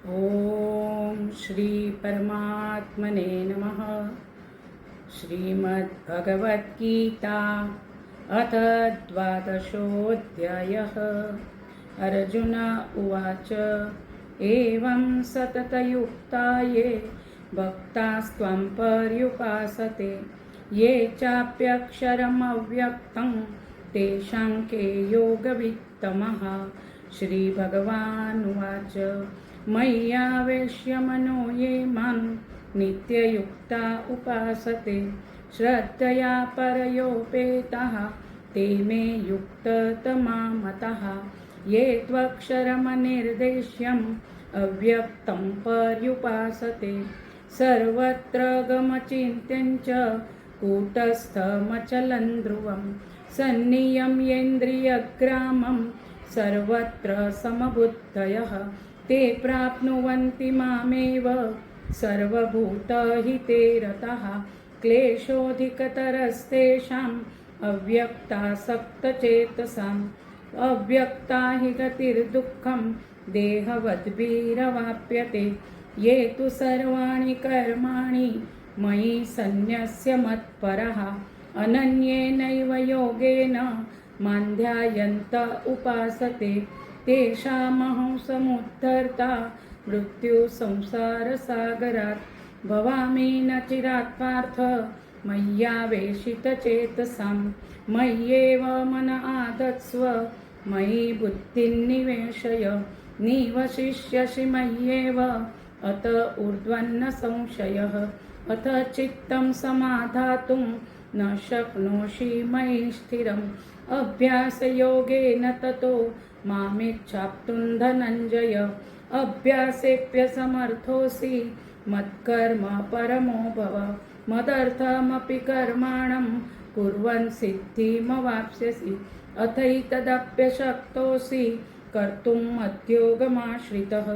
ओम श्री परमात्मने नमः। श्रीमद्भगवद्गीता अथ द्वादशोऽध्यायः। अर्जुन उवाच एवं सततयुक्ता ये भक्तास्त्वं पर्युपासते ये चाप्यक्षरमव्यक्तं तेषां के योगवित्तमः। श्रीभगवानुवाच मय्यावेश्य मनो ये मां नित्ययुक्ता उपासते श्रद्धया परयोपेताः ते मे युक्ततमा मतः। ये त्वक्षरमनिर्देश्यम् अव्यक्तं पर्युपासते सर्वत्र गमचिन्त्यं च कूटस्थमचलं ध्रुवं सन्नियम्येन्द्रियग्रामं सर्वत्र समबुद्धयः ते प्राप्नुवन्ति मामेव सर्वभूतहिते रताः। क्लेशोऽधिकतरस्तेषाम् अव्यक्तासक्तचेतसाम् अव्यक्ता हि गतिर्दुःखं देहवद्भिरवाप्यते। ये तु सर्वाणि कर्माणि मयि सन्न्यस्य मत्परः अनन्येनैव योगेन मां ध्यायन्त उपासते तेषामहं समुद्धर्ता मृत्युसंसारसागरात्। भवामि न चिरात् पार्थ मय्यावेशितचेतसां मय्येव मन आधत्स्व मयि बुद्धिं निवेशय निवशिष्यसि मय्येव अत ऊर्ध्वन्न संशयः। अथ चित्तं समाधातुं न शक्नोषि मयि स्थिरम् अभ्यासयोगेन ततो मामिच्छाप्तुं धनञ्जय। अभ्यासेऽप्यसमर्थोऽसि मत्कर्म परमो भव मदर्थमपि कर्माणं कुर्वन् सिद्धिमवाप्स्यसि। अथैतदप्यशक्तोऽसि कर्तुं मद्योगमाश्रितः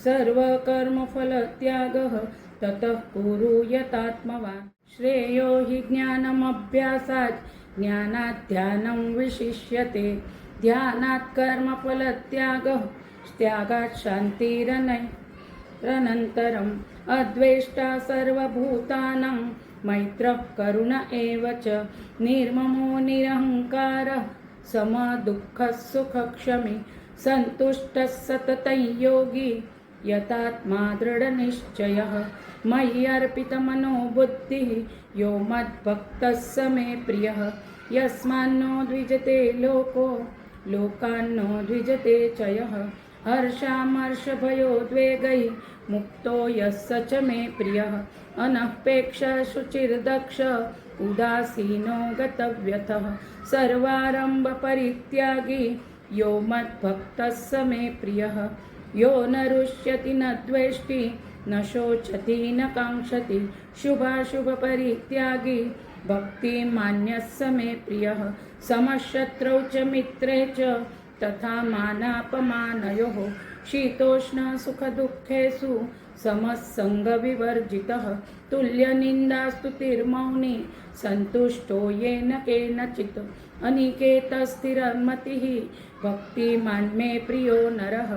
सर्वकर्मफलत्यागः ततः कुरु यतात्मवान्। श्रेयो हि ज्ञानमभ्यासात् ज्ञानात् ध्यानं विशिष्यते ध्यानात् कर्मफलत्यागः त्यागात् शान्तिरनन्तरम्। अद्वेष्टा सर्वभूतानां मैत्रः करुण एव च निर्ममो निरहङ्कारः समदुःखः सुखक्षमी सन्तुष्टः सततं योगी यतात्मा दृढनिश्चयः। मय्यर्पितमनो बुद्धिः यो मद्भक्तः स मे प्रियः। यस्मान्नो द्विजते लोको लोकान्नो द्विजते च यः हर्षामर्षभयोद्वेगैः मुक्तो यः स च मे प्रियः। अनपेक्षः शुचिर्दक्ष उदासीनो गतव्यथः सर्वारम्भपरित्यागी यो मद्भक्तः स मे प्रियः। यो न रुष्यति न द्वेष्टि न शोचति न काङ्क्षति शुभाशुभपरित्यागी भक्तिमान्यः स मे प्रियः। समशत्रौ च मित्रे च तथा मानापमानयोः शीतोष्णसुखदुःखेषु समसङ्गविवर्जितः तुल्यनिन्दास्तुतिर्मौनी सन्तुष्टो येन केनचित्। अनिकेतस्थिरमतिः भक्तिमान् मे प्रियो नरः।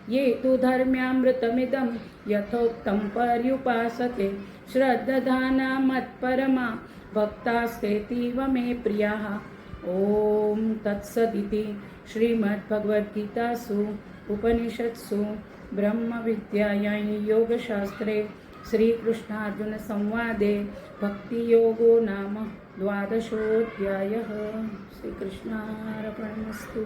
ये तु धर्म्यामृतमिदं यथोक्तं पर्युपासते श्रद्धाना मत्परमा भक्तास्तेतीव मे प्रियाः। ॐ तत्सदिति श्रीमद्भगवद्गीतासु उपनिषत्सु ब्रह्मविद्यायां योगशास्त्रे श्रीकृष्णार्जुनसंवादे भक्तियोगो नाम द्वादशोऽध्यायः। श्रीकृष्णार्पणमस्तु।